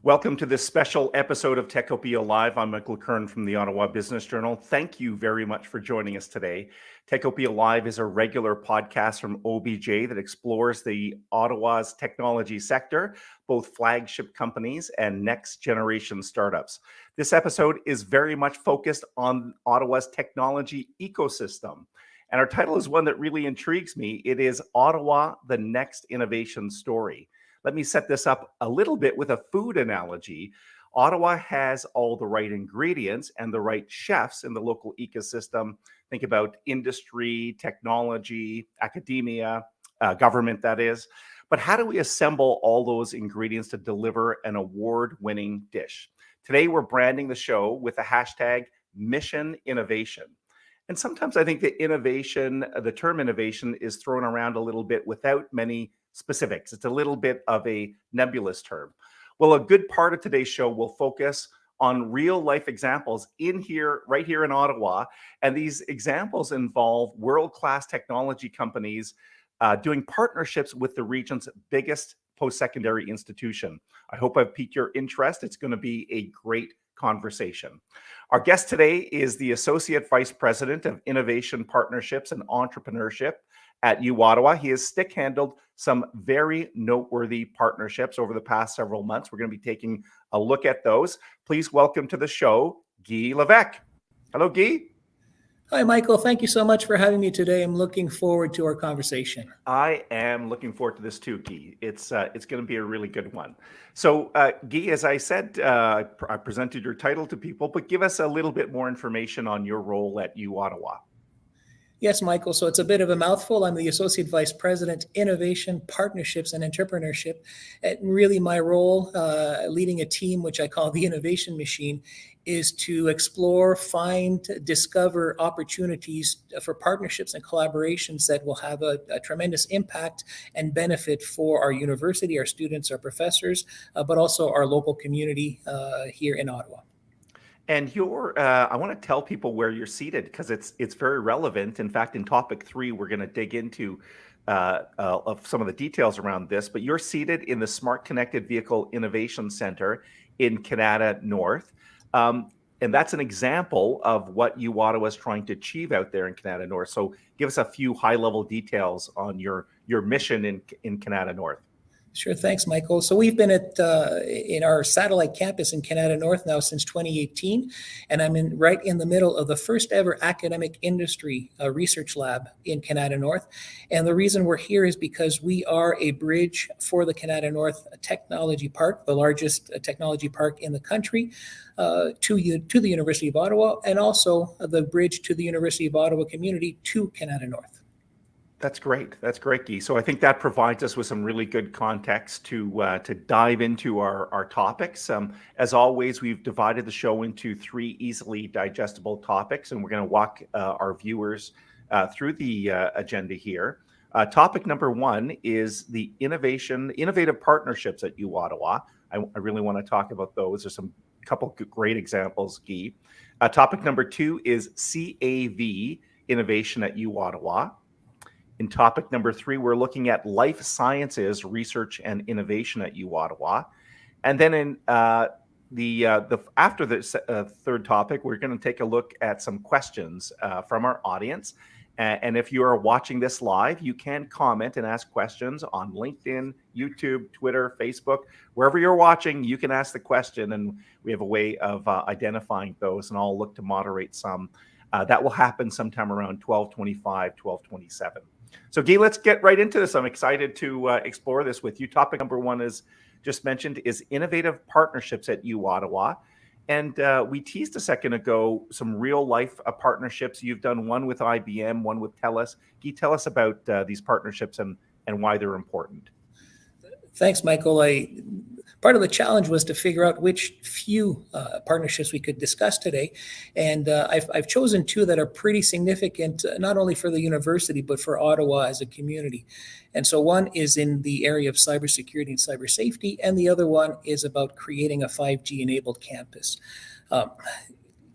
Welcome to this special episode of Techopia Live. I'm Michael Kern from the Ottawa Business Journal. Thank you very much for joining us today. Techopia Live is a regular podcast from OBJ that explores the Ottawa's technology sector, both flagship companies and next generation startups. This episode is very much focused on Ottawa's technology ecosystem. And our title is one that really intrigues me. It is Ottawa, the Next Innovation Story. Let me set this up a little bit with a food analogy. Ottawa has all the right ingredients and the right chefs in the local ecosystem. Think about industry, technology, academia, government, that is. But how do we assemble all those ingredients to deliver an award-winning dish? Today, we're branding the show with the hashtag Mission Innovation. And sometimes I think the term innovation is thrown around a little bit without many specifics. It's a little bit of a nebulous term. Well, a good part of today's show will focus on real life examples right here in Ottawa. And these examples involve world-class technology companies doing partnerships with the region's biggest post-secondary institution. I hope I've piqued your interest. It's going to be a great conversation. Our guest today is the Associate Vice President of Innovation Partnerships and Entrepreneurship at U Ottawa. He has stick-handled some very noteworthy partnerships over the past several months. We're going to be taking a look at those. Please welcome to the show, Guy Levesque. Hello, Guy. Hi, Michael. Thank you so much for having me today. I'm looking forward to our conversation. I am looking forward to this too, Guy. It's going to be a really good one. So, Guy, as I said, I presented your title to people, but give us a little bit more information on your role at U Ottawa. Yes, Michael. So it's a bit of a mouthful. I'm the Associate Vice President, Innovation, Partnerships, and Entrepreneurship. And really my role, leading a team, which I call the Innovation Machine, is to explore, find, discover opportunities for partnerships and collaborations that will have a tremendous impact and benefit for our university, our students, our professors, but also our local community here in Ottawa. And I want to tell people where you're seated because it's very relevant. In fact, in topic 3, we're going to dig into of some of the details around this. But you're seated in the Smart Connected Vehicle Innovation Center in Canada North. And that's an example of what U Ottawa is trying to achieve out there in Canada North. So give us a few high-level details on your mission in Canada North. Sure. Thanks, Michael. So we've been in our satellite campus in Canada North now since 2018, and I'm right in the middle of the first ever academic industry research lab in Canada North. And the reason we're here is because we are a bridge for the Canada North Technology Park, the largest technology park in the country, to the University of Ottawa, and also the bridge to the University of Ottawa community to Canada North. That's great. That's great, Guy. So I think that provides us with some really good context to dive into our topics. As always, we've divided the show into 3 easily digestible topics, and we're going to walk our viewers through the agenda here. Topic number 1 is the innovative partnerships at U Ottawa. I really want to talk about those. There's a couple great examples, Guy. Topic number 2 is CAV innovation at U Ottawa. In topic number 3, we're looking at life sciences research and innovation at U Ottawa. And then in after the third topic, we're going to take a look at some questions from our audience. And if you are watching this live, you can comment and ask questions on LinkedIn, YouTube, Twitter, Facebook. Wherever you're watching, you can ask the question, and we have a way of identifying those, and I'll look to moderate some. That will happen sometime around 12:25, 12:27. So, Guy, let's get right into this. I'm excited to explore this with you. Topic number 1 is just mentioned is innovative partnerships at U Ottawa. And we teased a second ago some real life partnerships. You've done one with IBM, one with Telus. Guy, tell us about these partnerships and why they're important. Thanks, Michael. Part of the challenge was to figure out which few partnerships we could discuss today. And I've chosen 2 that are pretty significant, not only for the university, but for Ottawa as a community. And so one is in the area of cybersecurity and cyber safety, and the other one is about creating a 5G-enabled campus.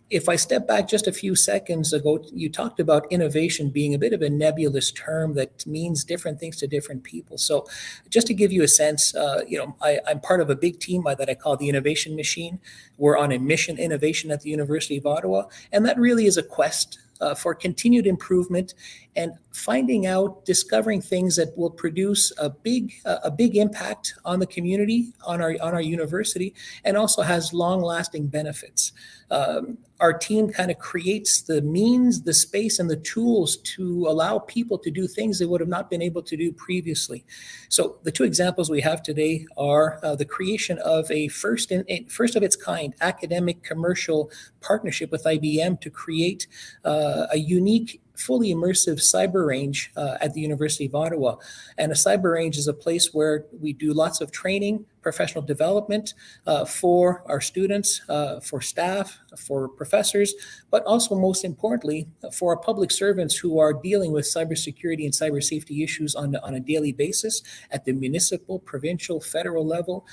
If I step back just a few seconds ago, you talked about innovation being a bit of a nebulous term that means different things to different people. So, just to give you a sense, I'm part of a big team that I call the Innovation Machine. We're on a mission innovation at the University of Ottawa, and that really is a quest for continued improvement and finding out, discovering things that will produce a big impact on the community, on our university, and also has long-lasting benefits. Our team kind of creates the means, the space, and the tools to allow people to do things they would have not been able to do previously. So the two examples we have today are the creation of a first of its kind academic commercial partnership with IBM to create a unique, fully immersive cyber range at the University of Ottawa. And a cyber range is a place where we do lots of training, professional development for our students, for staff, for professors, but also most importantly, for our public servants who are dealing with cybersecurity and cyber safety issues on a daily basis at the municipal, provincial, federal level,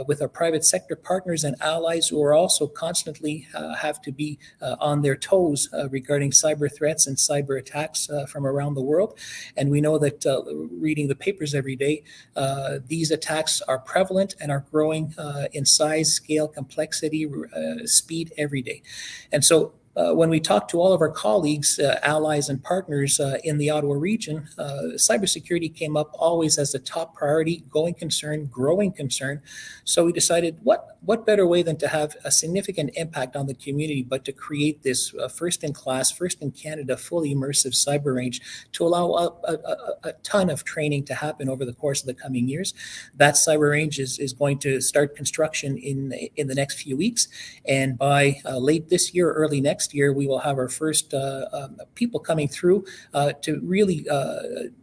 with our private sector partners and allies who are also constantly have to be on their toes regarding cyber threats and cyber attacks from around the world. And we know that reading the papers every day, these attacks are prevalent and are growing in size, scale, complexity, speed every day. And so when we talk to all of our colleagues, allies, and partners in the Ottawa region, cybersecurity came up always as a top priority, going concern, growing concern. So we decided, what better way than to have a significant impact on the community, but to create this first-in-class, first-in-Canada, fully immersive cyber range to allow a ton of training to happen over the course of the coming years. That cyber range is going to start construction in the next few weeks, and by late this year, early next year, we will have our first people coming through to really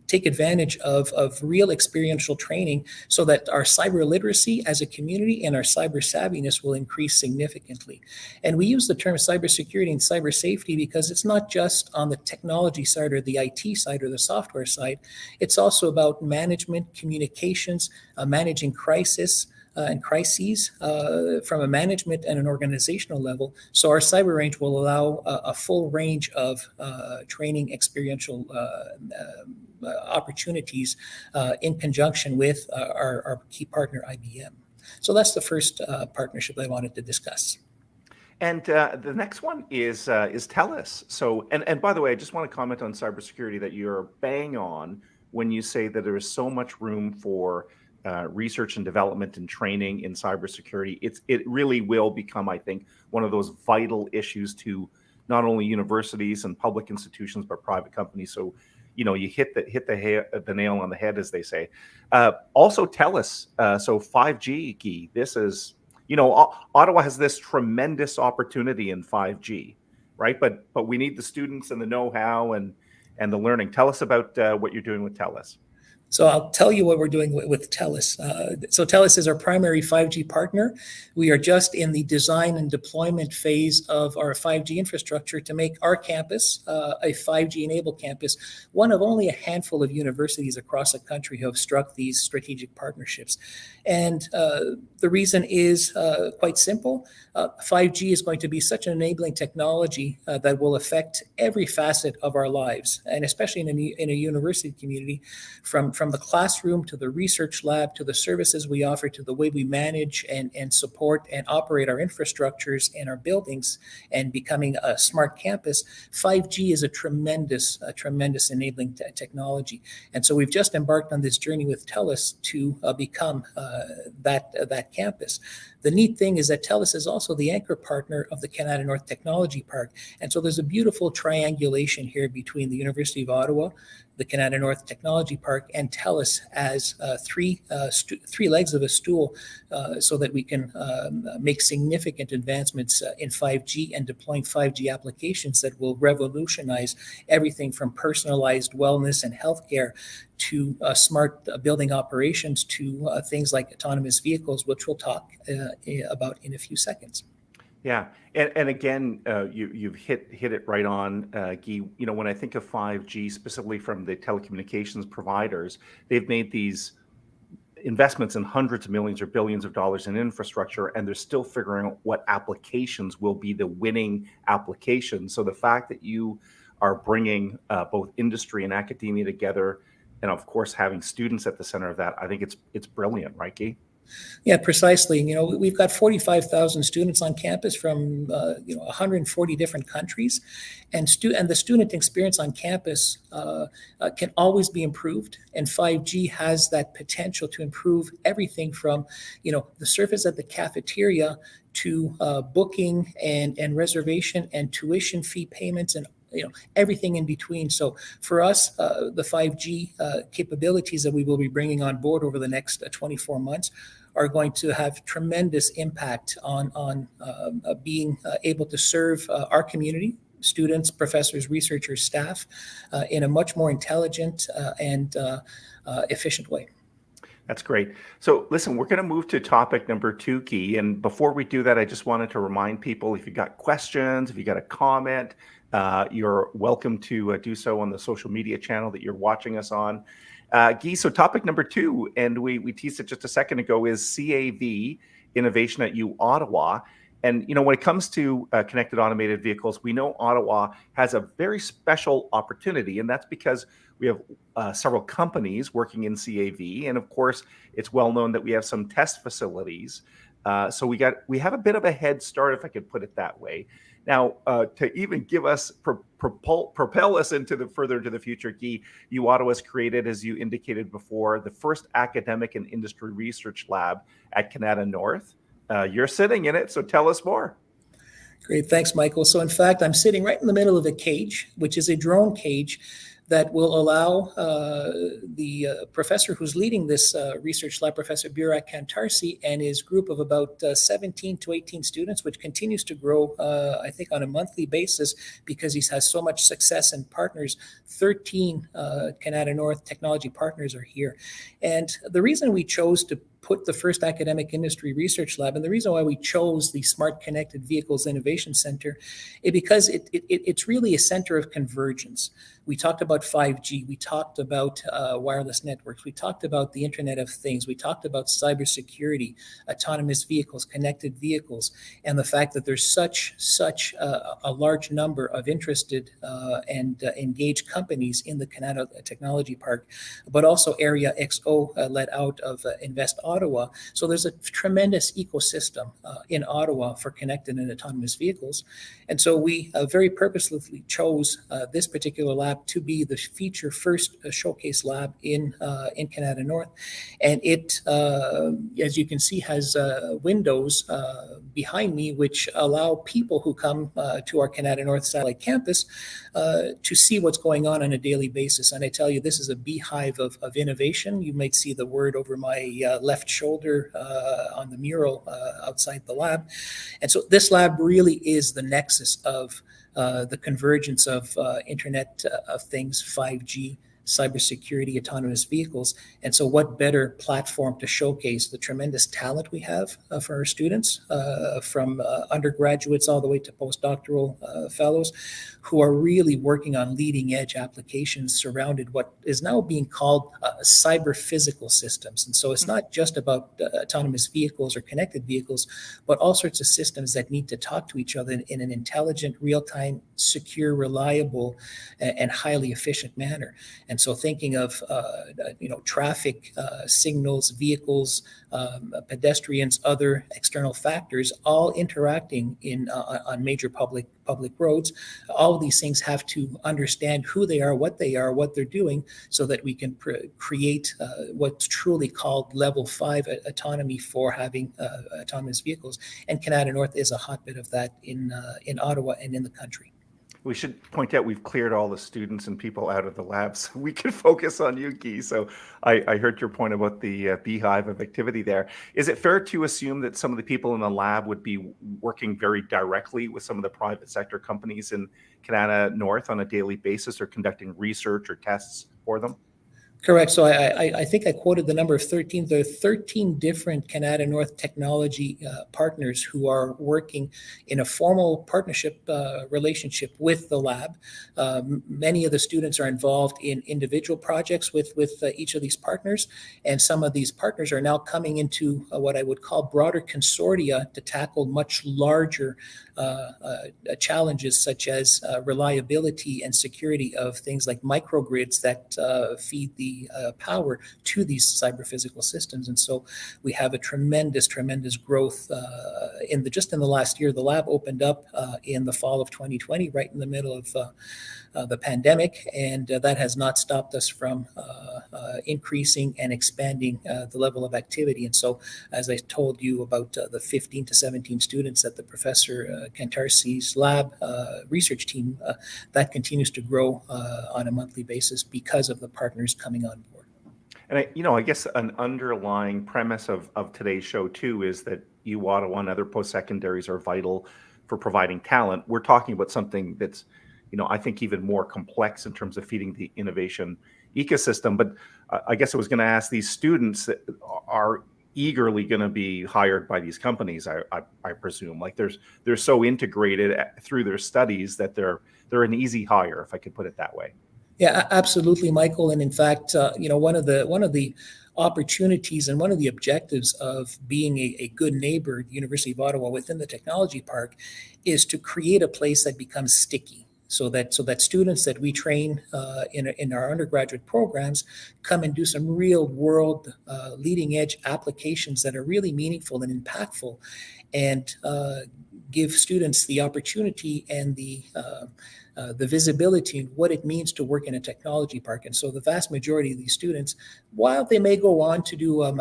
take advantage of real experiential training so that our cyber literacy as a community and our cyber savviness will increase significantly. And we use the term cybersecurity and cyber safety because it's not just on the technology side or the IT side or the software side. It's also about management, communications, managing crisis, and crises from a management and an organizational level. So our cyber range will allow a full range of training experiential opportunities in conjunction with our key partner, IBM. So that's the first partnership I wanted to discuss. And the next one is Telus. So, and by the way, I just want to comment on cybersecurity that you're bang on when you say that there is so much room for research and development and training in cybersecurity. It really will become, I think, one of those vital issues to not only universities and public institutions but private companies. So, you hit the nail on the head, as they say. Also, Telus. So 5G, Guy. This is, Ottawa has this tremendous opportunity in 5G, right? But we need the students and the know-how and the learning. Tell us about what you're doing with Telus. So I'll tell you what we're doing with Telus. So Telus is our primary 5G partner. We are just in the design and deployment phase of our 5G infrastructure to make our campus a 5G-enabled campus, one of only a handful of universities across the country who have struck these strategic partnerships. And the reason is quite simple. 5G is going to be such an enabling technology that will affect every facet of our lives, and especially in a university community, from the classroom to the research lab to the services we offer to the way we manage and support and operate our infrastructures and our buildings and becoming a smart campus. 5G is a tremendous enabling technology. And so we've just embarked on this journey with Telus to become that campus. The neat thing is that Telus is also the anchor partner of the Canada North Technology Park. And so there's a beautiful triangulation here between the University of Ottawa, the Canada North Technology Park, and Telus as three legs of a stool so that we can make significant advancements in 5G and deploying 5G applications that will revolutionize everything from personalized wellness and healthcare to smart building operations to things like autonomous vehicles, which we'll talk about in a few seconds. Yeah, and again, you've hit it right on, Guy. When I think of 5G, specifically from the telecommunications providers, they've made these investments in hundreds of millions or billions of dollars in infrastructure, and they're still figuring out what applications will be the winning applications. So the fact that you are bringing both industry and academia together, and of course having students at the center of that, I think it's brilliant, right, Guy? Yeah, precisely. We've got 45,000 students on campus from 140 different countries, and the student experience on campus can always be improved. And 5G has that potential to improve everything from the service at the cafeteria to booking and reservation and tuition fee payments and everything in between. So for us, the 5G capabilities that we will be bringing on board over the next 24 months are going to have tremendous impact on being able to serve our community, students, professors, researchers, staff, in a much more intelligent and efficient way. That's great. So listen, we're going to move to topic number 2, Guy. And before we do that, I just wanted to remind people, if you got questions, if you got a comment, you're welcome to do so on the social media channel that you're watching us on. Guy, so topic number 2, and we teased it just a second ago, is CAV innovation at U Ottawa. And when it comes to connected automated vehicles, we know Ottawa has a very special opportunity, and that's because we have several companies working in CAV, and of course, it's well known that we have some test facilities. So we have a bit of a head start, if I could put it that way. Now, to even give us propel us further into the future, Guy, U Ottawa has created, as you indicated before, the first academic and industry research lab at Canada North. You're sitting in it, so tell us more. Great, thanks, Michael. So in fact, I'm sitting right in the middle of a cage, which is a drone cage that will allow the professor who's leading this research lab, Professor Burak Kantarsi, and his group of about 17 to 18 students, which continues to grow, I think, on a monthly basis because he has so much success and partners. 13 Canada North technology partners are here. And the reason we chose to put the first academic industry research lab, and the reason why we chose the Smart Connected Vehicles Innovation Center, is because it's really a center of convergence. We talked about 5G, we talked about wireless networks, we talked about the Internet of Things, we talked about cybersecurity, autonomous vehicles, connected vehicles, and the fact that there's such a large number of interested and engaged companies in the Canada Technology Park, but also Area XO led out of Invest Ottawa. So there's a tremendous ecosystem in Ottawa for connected and autonomous vehicles. And so we very purposely chose this particular lab to be the feature first showcase lab in Canada North. And it, as you can see, has windows behind me, which allow people who come to our Canada North satellite campus to see what's going on a daily basis. And I tell you, this is a beehive of innovation. You might see the word over my left shoulder on the mural outside the lab. And so this lab really is the nexus of the convergence of Internet of Things, 5G, cybersecurity, autonomous vehicles. And so what better platform to showcase the tremendous talent we have for our students, from undergraduates all the way to postdoctoral fellows, who are really working on leading edge applications surrounded what is now being called cyber physical systems. And so it's not just about autonomous vehicles or connected vehicles, but all sorts of systems that need to talk to each other in an intelligent, real-time, secure, reliable, and highly efficient manner. And so thinking of traffic signals, vehicles, pedestrians, other external factors, all interacting on major public roads, all of these things have to understand who they are, what they're doing, so that we can create what's truly called level 5 autonomy for having autonomous vehicles. And Canada North is a hotbed of that in Ottawa and in the country. We should point out we've cleared all the students and people out of the lab so we can focus on you, Guy. So I heard your point about the beehive of activity there. Is it fair to assume that some of the people in the lab would be working very directly with some of the private sector companies in Canada North on a daily basis, or conducting research or tests for them? Correct. So I think I quoted the number of 13. There are 13 different Canada North technology partners who are working in a formal partnership relationship with the lab. Many of the students are involved in individual projects with each of these partners, and some of these partners are now coming into what I would call broader consortia to tackle much larger challenges such as reliability and security of things like microgrids that feed the power to these cyber physical systems. And so we have a tremendous growth just in the last year. The lab opened up in the fall of 2020, right in the middle of the pandemic, and that has not stopped us from increasing and expanding the level of activity. And so, as I told you about the 15 to 17 students at the Professor Kantarsi's lab research team, that continues to grow on a monthly basis because of the partners coming on board. And I guess an underlying premise of today's show too is that Ottawa and other post-secondaries are vital for providing talent. We're talking about something that's, I think even more complex in terms of feeding the innovation ecosystem. But I guess I was going to ask, these students that are eagerly going to be hired by these companies, I presume, like they're so integrated through their studies that they're an easy hire, if I could put it that way. Yeah, absolutely, Michael. And in fact, one of the opportunities and one of the objectives of being a good neighbor at the University of Ottawa within the technology park is to create a place that becomes sticky. So that students that we train in our undergraduate programs come and do some real world leading edge applications that are really meaningful and impactful, and give students the opportunity and the visibility in what it means to work in a technology park. And so the vast majority of these students, while they may go on to do a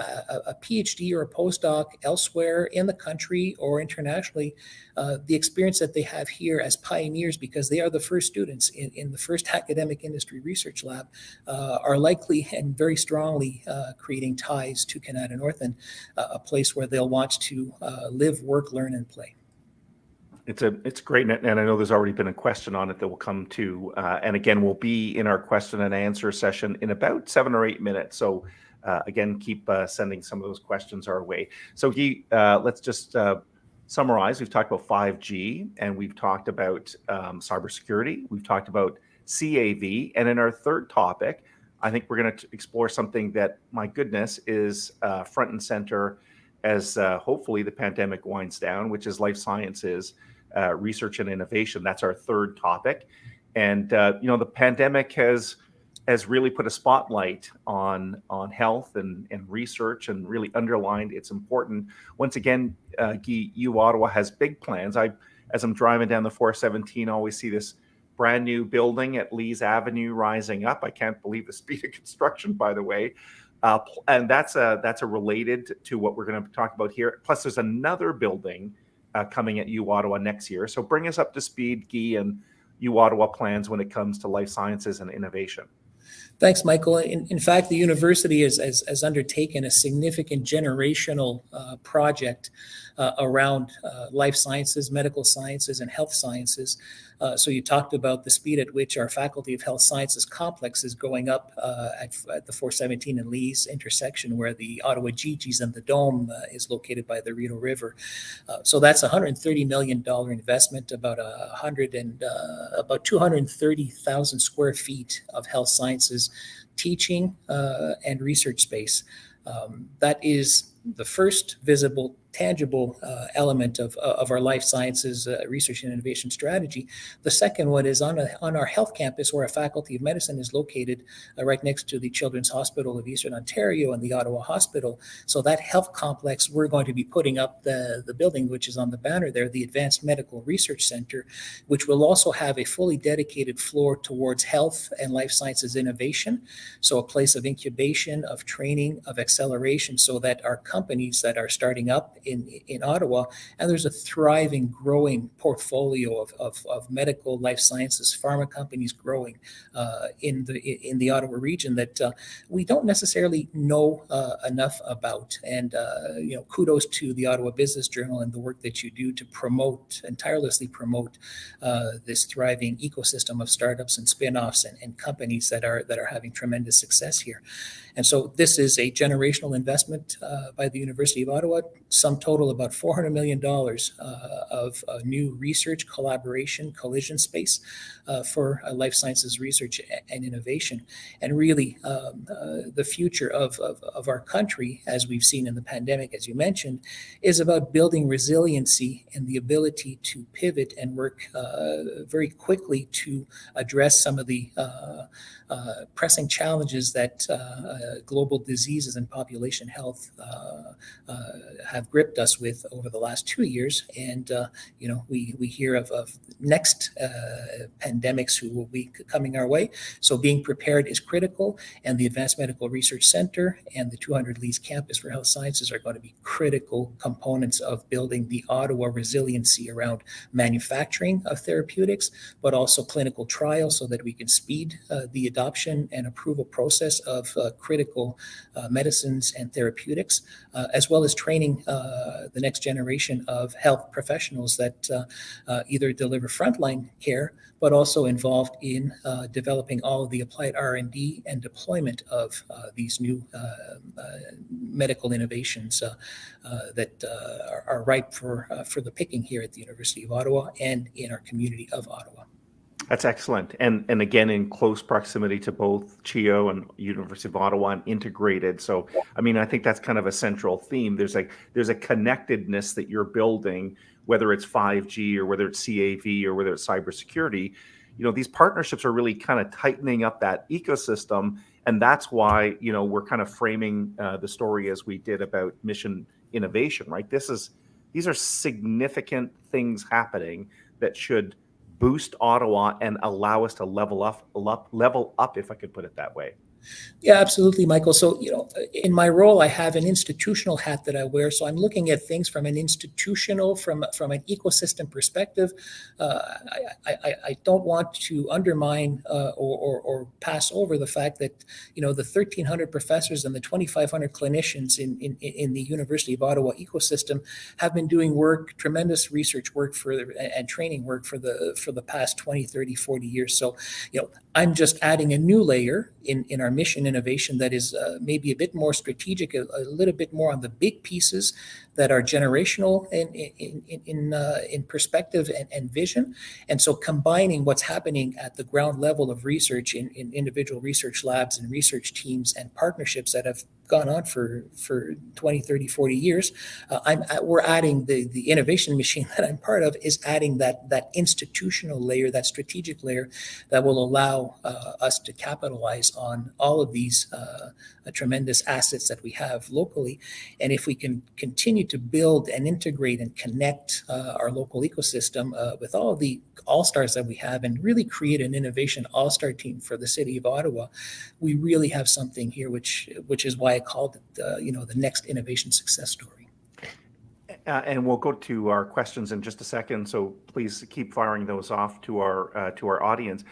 PhD or a postdoc elsewhere in the country or internationally, the experience that they have here as pioneers, because they are the first students in the first academic industry research lab, are likely and very strongly creating ties to Canada North and a place where they'll want to live, work, learn, and play. It's great, and I know there's already been a question on it that we'll come to, and again, we'll be in our question and answer session in about 7 or 8 minutes. So again, keep sending some of those questions our way. So let's just summarize. We've talked about 5G, and we've talked about cybersecurity. We've talked about CAV, and in our third topic, I think we're going to explore something that, my goodness, is front and center as hopefully the pandemic winds down, which is life sciences. Research and innovation. That's our third topic. And the pandemic has really put a spotlight on health and research, and really underlined its importance. Once again, Ottawa has big plans. As I'm driving down the 417, I always see this brand new building at Lees Avenue rising up. I can't believe the speed of construction, by the way. And that's a related to what we're going to talk about here. Plus, there's another building coming at Ottawa next year. So bring us up to speed, Guy, and Ottawa plans when it comes to life sciences and innovation. Thanks, Michael. In fact, the university has undertaken a significant generational project around life sciences, medical sciences, and health sciences. So you talked about the speed at which our Faculty of Health Sciences complex is going up at the 417 and Lees intersection, where the Ottawa Gigi's and the Dome is located by the Rideau River. So that's a $130 million investment, about 230,000 square feet of health sciences teaching and research space. That is the first visible, tangible element of our life sciences research and innovation strategy. The second one is on our health campus, where our Faculty of Medicine is located right next to the Children's Hospital of Eastern Ontario and the Ottawa Hospital. So that health complex, we're going to be putting up the building, which is on the banner there, the Advanced Medical Research Center, which will also have a fully dedicated floor towards health and life sciences innovation. So a place of incubation, of training, of acceleration, so that our companies that are starting up in Ottawa, and there's a thriving, growing portfolio of medical, life sciences, pharma companies growing in the Ottawa region that we don't necessarily know enough about. And kudos to the Ottawa Business Journal and the work that you do to promote and tirelessly promote this thriving ecosystem of startups and spin-offs and companies that are having tremendous success here. And so this is a generational investment by the University of Ottawa, sum total about $400 million of new research, collaboration, collision space for life sciences research and innovation. And really, the future of our country, as we've seen in the pandemic, as you mentioned, is about building resiliency and the ability to pivot and work very quickly to address some of the pressing challenges that global diseases and population health have gripped us with over the last 2 years. And, we hear of next pandemics who will be coming our way. So being prepared is critical. And the Advanced Medical Research Center and the 200 Leeds Campus for Health Sciences are going to be critical components of building the Ottawa resiliency around manufacturing of therapeutics, but also clinical trials so that we can speed the adoption and approval process of critical medicines and therapeutics, as well as training the next generation of health professionals that either deliver frontline care, but also involved in developing all of the applied R&D and deployment of these new medical innovations that are ripe for the picking here at the University of Ottawa and in our community of Ottawa. That's excellent. And again, in close proximity to both CHEO and University of Ottawa and integrated. So, I mean, I think that's kind of a central theme. There's a connectedness that you're building, whether it's 5G or whether it's CAV or whether it's cybersecurity. These partnerships are really kind of tightening up that ecosystem. And that's why, we're kind of framing the story as we did about mission innovation, right? These are significant things happening that should boost Ottawa and allow us to level up, if I could put it that way. Yeah, absolutely, Michael. So, in my role, I have an institutional hat that I wear. So I'm looking at things from an institutional, from an ecosystem perspective. I don't want to undermine or pass over the fact that, the 1,300 professors and the 2,500 clinicians in the University of Ottawa ecosystem have been doing tremendous research work and training work for the past 20, 30, 40 years. So, I'm just adding a new layer in our mission innovation that is maybe a bit more strategic, a little bit more on the big pieces that are generational in perspective and vision. And so combining what's happening at the ground level of research in individual research labs and research teams and partnerships that have gone on for 20, 30, 40 years, we're adding the innovation machine that I'm part of is adding that institutional layer, that strategic layer that will allow us to capitalize on all of these tremendous assets that we have locally. And if we can continue to build and integrate and connect our local ecosystem with all of the all-stars that we have and really create an innovation all-star team for the city of Ottawa, we really have something here, which is why I called it, the next innovation success story. And we'll go to our questions in just a second. So please keep firing those off to our audience.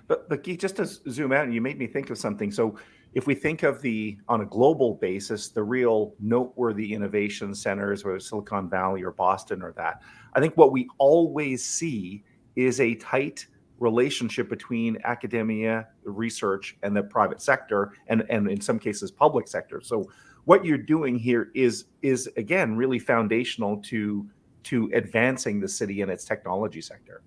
But Guy, just to zoom out, you made me think of something. So if we think of on a global basis, the real noteworthy innovation centers, whether Silicon Valley or Boston or that, I think what we always see is a tight relationship between academia, research, and the private sector, and in some cases, public sector. So what you're doing here is again, really foundational to advancing the city and its technology sector.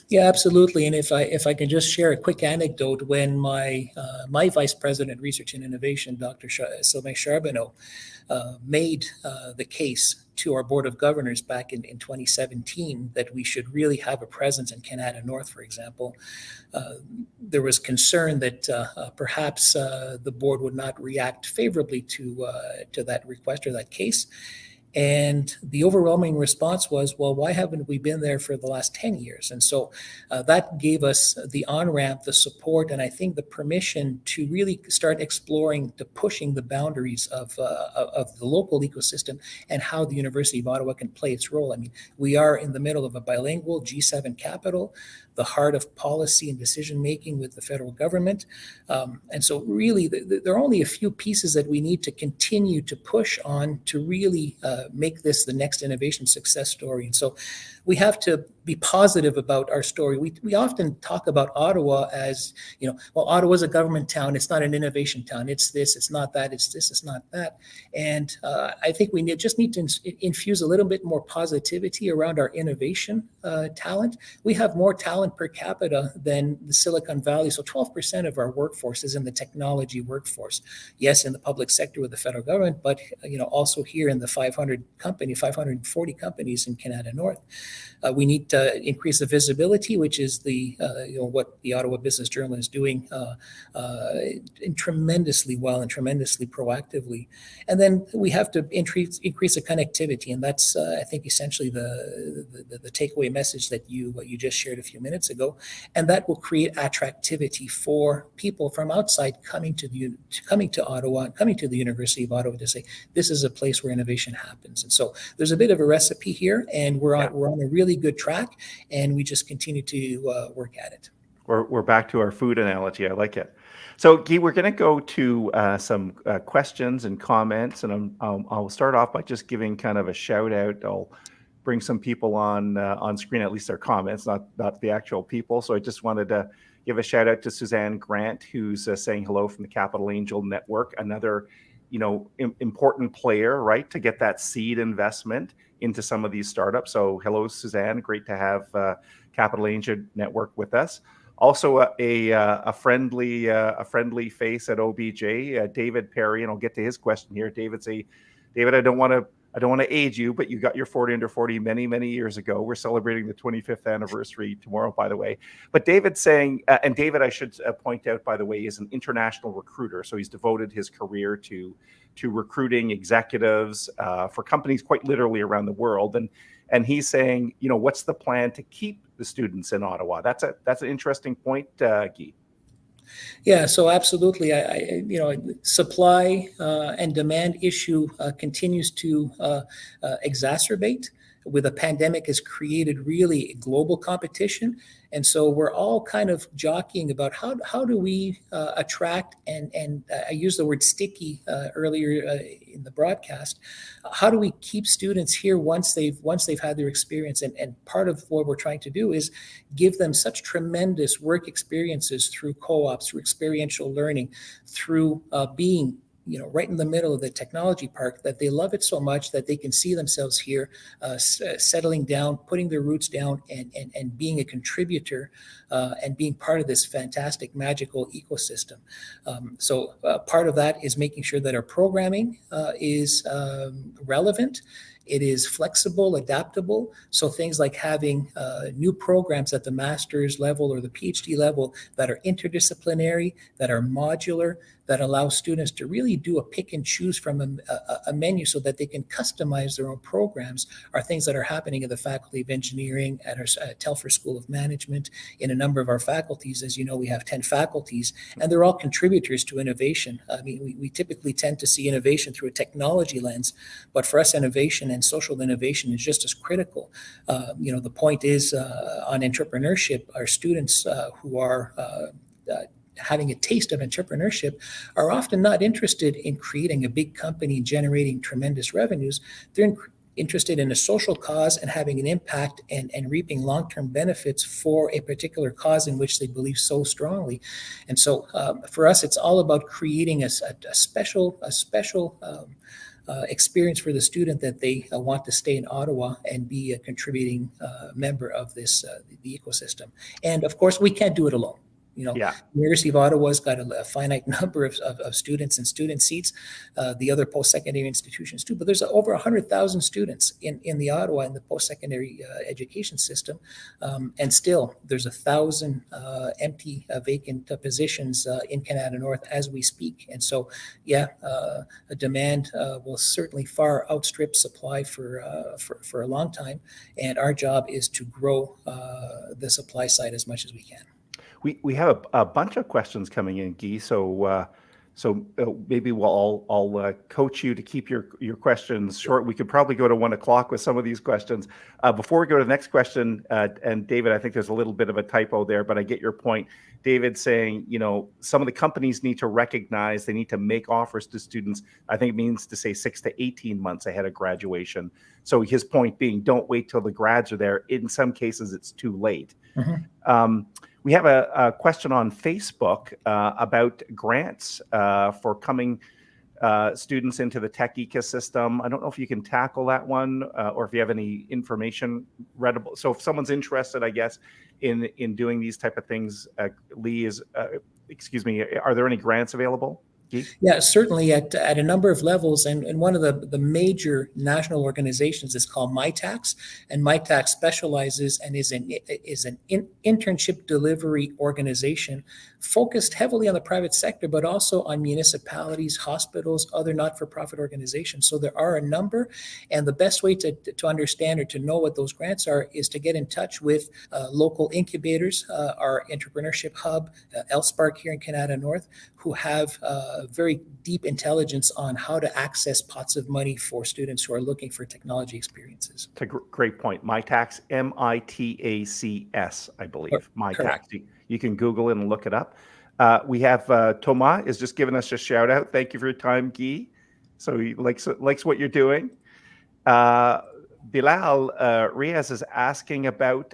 Yeah, absolutely. And if I can just share a quick anecdote, when my vice president, research and innovation, Dr. Sylvain Charbonneau, made the case to our board of governors back in 2017 that we should really have a presence in Canada North, for example, there was concern that perhaps the board would not react favorably to that request or that case. And the overwhelming response was, well, why haven't we been there for the last 10 years? And so that gave us the on-ramp, the support, and I think the permission to really start exploring, to pushing the boundaries of the local ecosystem and how the University of Ottawa can play its role. I mean, we are in the middle of a bilingual G7 capital, the heart of policy and decision-making with the federal government. And so really, there are only a few pieces that we need to continue to push on to really make this the next innovation success story. And so we have to be positive about our story. We often talk about Ottawa as, well, Ottawa's a government town. It's not an innovation town. It's this, it's not that, it's this, it's not that. And I think we just need to infuse a little bit more positivity around our innovation talent. We have more talent per capita than the Silicon Valley. So 12% of our workforce is in the technology workforce. Yes, in the public sector with the federal government, but also here in the 540 companies in Canada North. We need to increase the visibility, which is what the Ottawa Business Journal is doing tremendously well and tremendously proactively. And then we have to increase the connectivity, and that's I think essentially the takeaway message that you just shared a few minutes ago, and that will create attractivity for people from outside coming to Ottawa, coming to the University of Ottawa to say this is a place where innovation happens. And so there's a bit of a recipe here, and we're on a really good track, and we just continue to work at it. We're back to our food analogy. I like it. So, Guy, we're going to go to some questions and comments, and I'll start off by just giving kind of a shout out. I'll bring some people on screen, at least their comments, not the actual people. So I just wanted to give a shout out to Suzanne Grant, who's saying hello from the Capital Angel Network, another important player, right, to get that seed investment into some of these startups. So hello, Suzanne. Great to have Capital Angel Network with us. Also, a friendly face at OBJ, David Perry, and I'll get to his question here. David, I don't want to age you, but you got your 40 under 40 many, many years ago. We're celebrating the 25th anniversary tomorrow, by the way. But David's saying, and David, I should point out, by the way, is an international recruiter. So he's devoted his career to recruiting executives for companies quite literally around the world. And he's saying, what's the plan to keep the students in Ottawa? That's an interesting point, Guy. Yeah, so absolutely. Supply and demand issue continues to exacerbate. With a pandemic has created really global competition. And so we're all kind of jockeying about how do we attract and I used the word sticky earlier in the broadcast. How do we keep students here once they've had their experience? And part of what we're trying to do is give them such tremendous work experiences through co-ops, through experiential learning, through being right in the middle of the technology park, that they love it so much that they can see themselves here settling down, putting their roots down, and being a contributor and being part of this fantastic, magical ecosystem. So part of that is making sure that our programming is relevant. It is flexible, adaptable. So things like having new programs at the master's level or the PhD level that are interdisciplinary, that are modular, that allow students to really do a pick and choose from a menu so that they can customize their own programs are things that are happening at the Faculty of Engineering, at our Telfer School of Management, in a number of our faculties. As you know, we have 10 faculties, and they're all contributors to innovation. I mean, we typically tend to see innovation through a technology lens, but for us, innovation and social innovation is just as critical. The point is on entrepreneurship, our students who are having a taste of entrepreneurship are often not interested in creating a big company and generating tremendous revenues. They're interested in a social cause and having an impact and reaping long-term benefits for a particular cause in which they believe so strongly. And so for us, it's all about creating a special experience for the student that they want to stay in Ottawa and be a contributing member of this the ecosystem. And of course, we can't do it alone. Yeah. University of Ottawa's got a finite number of students and student seats, the other post-secondary institutions too, but there's over 100,000 students in the Ottawa in the post-secondary education system, and still there's 1,000 empty vacant positions in Canada North as we speak. And so, a demand will certainly far outstrip supply for a long time, and our job is to grow the supply side as much as we can. We have a bunch of questions coming in, Guy. So maybe I'll coach you to keep your questions short. We could probably go to 1 o'clock with some of these questions. Before we go to the next question, and David, I think there's a little bit of a typo there, but I get your point. David saying, some of the companies need to recognize they need to make offers to students. I think it means to say 6 to 18 months ahead of graduation. So his point being, don't wait till the grads are there. In some cases, it's too late. Mm-hmm. We have a question on Facebook about grants for coming students into the tech ecosystem. I don't know if you can tackle that one or if you have any information readable. So if someone's interested, I guess, in doing these type of things, Lee are there any grants available? Yeah, certainly at a number of levels. And one of the major national organizations is called MyTax. And MyTax specializes and is an internship delivery organization focused heavily on the private sector, but also on municipalities, hospitals, other not-for-profit organizations. So there are a number. And the best way to understand or to know what those grants are is to get in touch with local incubators, our entrepreneurship hub, LSpark here in Canada North, who have very deep intelligence on how to access pots of money for students who are looking for technology experiences. It's a great point. MyTax, MITACS, I believe. MyTax. You can Google it and look it up. We have Thomas is just giving us a shout out. Thank you for your time, Guy. So he likes what you're doing. Bilal Riaz is asking about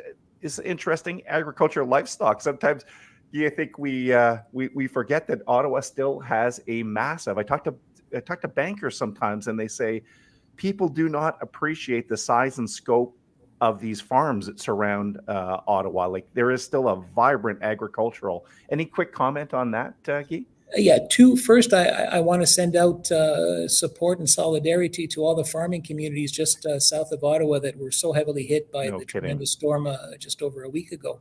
interesting agricultural livestock. Sometimes I think we forget that Ottawa still has a massive. I talk to bankers sometimes, and they say people do not appreciate the size and scope of these farms that surround Ottawa. Like there is still a vibrant agricultural. Any quick comment on that, Guy? Yeah, first, I want to send out support and solidarity to all the farming communities just south of Ottawa that were so heavily hit by the tremendous storm just over a week ago,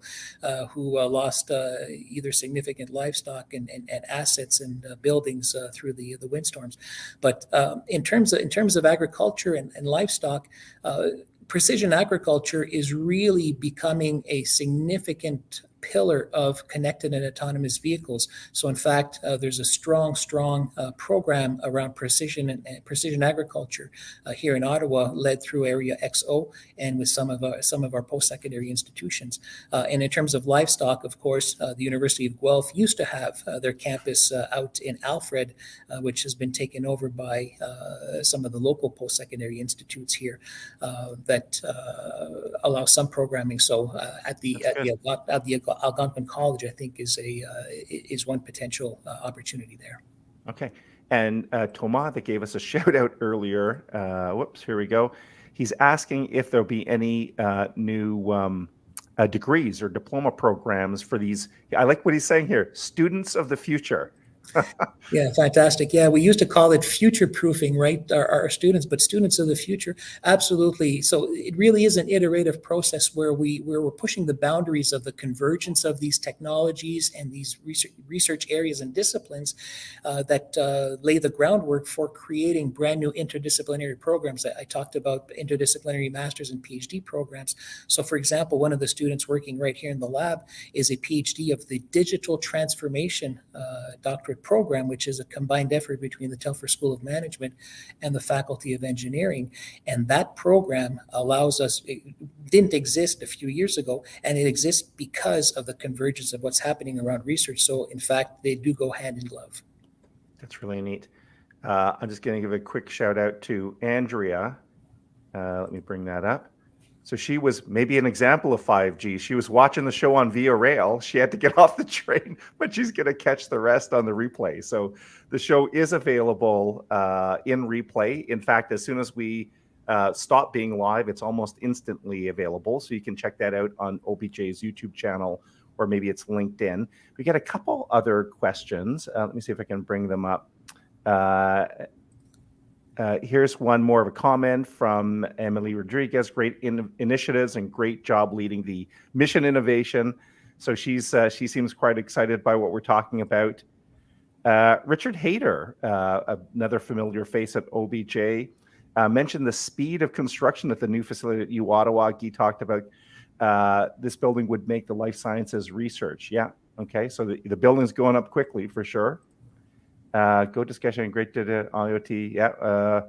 who lost either significant livestock and assets and buildings through the windstorms. But in terms of agriculture and livestock, precision agriculture is really becoming a significant pillar of connected and autonomous vehicles. So in fact, there's a strong program around precision and precision agriculture here in Ottawa, led through Area XO and with some of our post-secondary institutions. And in terms of livestock, of course, the University of Guelph used to have their campus out in Alfred, which has been taken over by some of the local post-secondary institutes here that allow some programming. So at the Algonquin College, I think, is one potential opportunity there. Okay. And Thomas, that gave us a shout out earlier. Here we go. He's asking if there'll be any new degrees or diploma programs for these. I like what he's saying here. Students of the future. Yeah, fantastic. Yeah, we used to call it future proofing, right? Our students, but students of the future, absolutely. So it really is an iterative process where we're pushing the boundaries of the convergence of these technologies and these research areas and disciplines that lay the groundwork for creating brand new interdisciplinary programs. I talked about interdisciplinary master's and PhD programs. So for example, one of the students working right here in the lab is a PhD of the digital transformation doctorate program, which is a combined effort between the Telfer School of Management and the Faculty of Engineering. And that program allows us, it didn't exist a few years ago, and it exists because of the convergence of what's happening around research. So in fact, they do go hand in glove. That's really neat. I'm just going to give a quick shout out to Andrea. Let me bring that up. So she was maybe an example of 5G. She was watching the show on Via Rail. She had to get off the train, but she's going to catch the rest on the replay. So the show is available in replay. In fact, as soon as we stop being live, it's almost instantly available. So you can check that out on OBJ's YouTube channel or maybe it's LinkedIn. We get a couple other questions. Let me see if I can bring them up. Here's one more of a comment from Emily Rodriguez. Great initiatives and great job leading the mission innovation. So she seems quite excited by what we're talking about. Richard Hayter, another familiar face at OBJ, mentioned the speed of construction at the new facility at U Ottawa. Guy talked about this building would make the life sciences research. Yeah, okay, so the building's going up quickly for sure. Go discussion, great data, IoT. Yeah,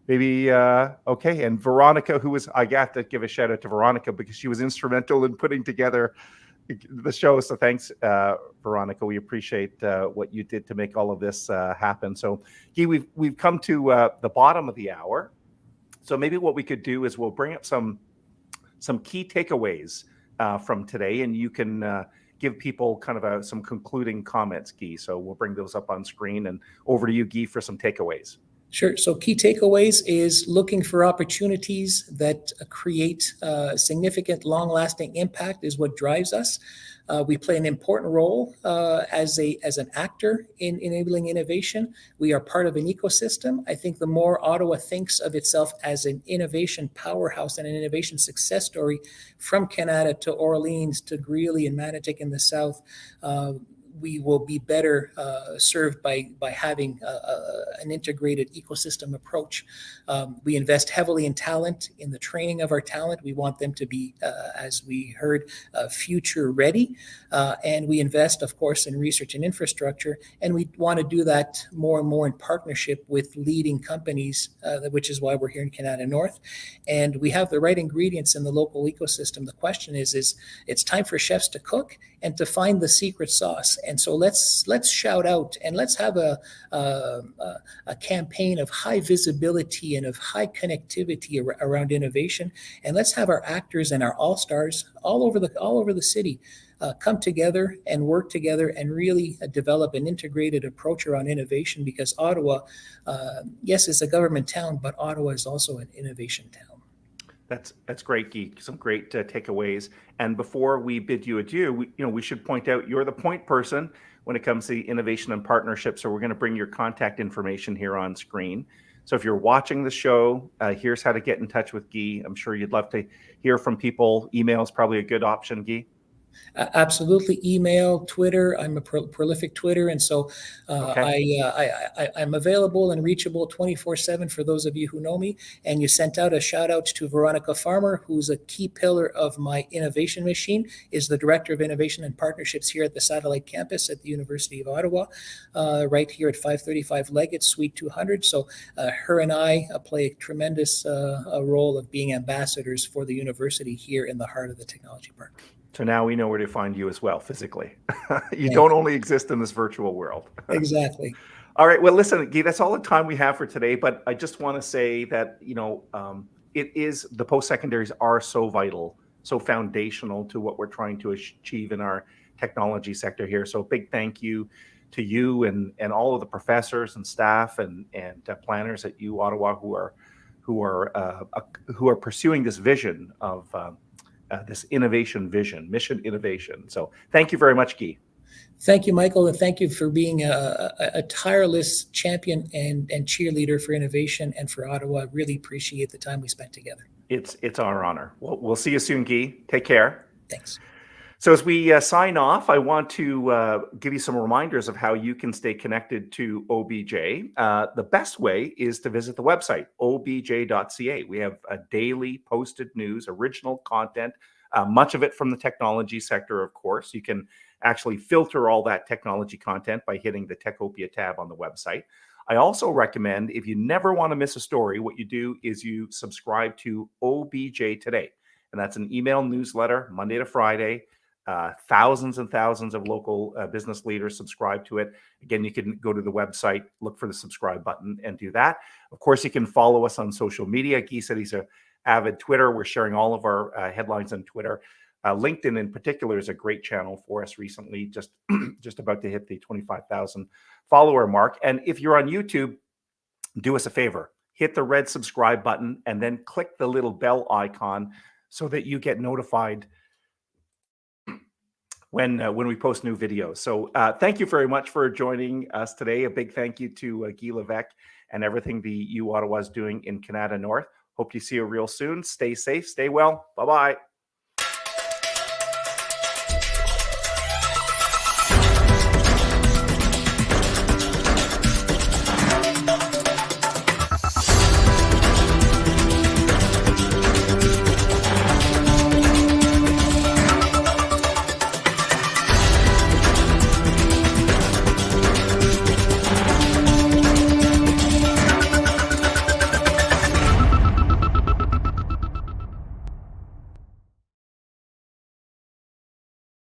maybe, okay. And Veronica, I got to give a shout out to Veronica because she was instrumental in putting together the show. So thanks, Veronica. We appreciate what you did to make all of this happen. So Guy, we've come to the bottom of the hour. So maybe what we could do is we'll bring up some key takeaways from today, and you can give people kind of some concluding comments, Guy. So we'll bring those up on screen, and over to you, Guy, for some takeaways. Sure. So key takeaways is looking for opportunities that create significant, long-lasting impact is what drives us. We play an important role as an actor in enabling innovation. We are part of an ecosystem. I think the more Ottawa thinks of itself as an innovation powerhouse and an innovation success story, from Canada to Orleans to Greeley and Manotick in the south, we will be better served by having an integrated ecosystem approach. We invest heavily in talent, in the training of our talent. We want them to be, as we heard, future ready. And we invest, of course, in research and infrastructure. And we want to do that more and more in partnership with leading companies, which is why we're here in Canada North. And we have the right ingredients in the local ecosystem. The question is it's time for chefs to cook and to find the secret sauce. And so let's shout out and let's have a campaign of high visibility and of high connectivity around innovation. And let's have our actors and our all-stars all over the city come together and work together and really develop an integrated approach around innovation, because Ottawa, yes, is a government town, but Ottawa is also an innovation town. That's great, Guy. Some great takeaways. And before we bid you adieu, we should point out you're the point person when it comes to innovation and partnership. So we're going to bring your contact information here on screen. So if you're watching the show, here's how to get in touch with Guy. I'm sure you'd love to hear from people. Email is probably a good option, Guy. Absolutely. Email, Twitter. I'm a prolific Twitter. And so Okay. I'm available and reachable 24/7 for those of you who know me. And you sent out a shout out to Veronica Farmer, who's a key pillar of my innovation machine, is the Director of Innovation and Partnerships here at the Satellite Campus at the University of Ottawa, right here at 535 Leggett, Suite 200. So her and I play a tremendous role of being ambassadors for the university here in the heart of the technology park. So now we know where to find you as well, physically. You don't only exist in this virtual world. Exactly. All right. Well, listen, Guy, that's all the time we have for today. But I just want to say that, it is, the post-secondaries are so vital, so foundational to what we're trying to achieve in our technology sector here. So a big thank you to you and all of the professors and staff and planners at U Ottawa who are pursuing this vision of this innovation vision, mission innovation. So thank you very much, Guy. Thank you, Michael, and thank you for being a tireless champion and cheerleader for innovation and for Ottawa. Really appreciate the time we spent together. It's our honor. We'll see you soon, Guy. Take care. Thanks. So as we sign off, I want to give you some reminders of how you can stay connected to OBJ. The best way is to visit the website, obj.ca. We have a daily posted news, original content, much of it from the technology sector, of course. You can actually filter all that technology content by hitting the Techopia tab on the website. I also recommend, if you never want to miss a story, what you do is you subscribe to OBJ Today. And that's an email newsletter, Monday to Friday. Thousands and thousands of local business leaders subscribe to it. Again, you can go to the website, look for the subscribe button and do that. Of course, you can follow us on social media. Guy said he's an avid Twitter. We're sharing all of our headlines on Twitter. LinkedIn in particular is a great channel for us recently, just about to hit the 25,000 follower mark. And if you're on YouTube, do us a favor, hit the red subscribe button and then click the little bell icon so that you get notified when we post new videos. So thank you very much for joining us today. A big thank you to Guy Levesque and everything the U Ottawa is doing in Canada North. Hope to see you real soon. Stay safe, stay well. Bye-bye.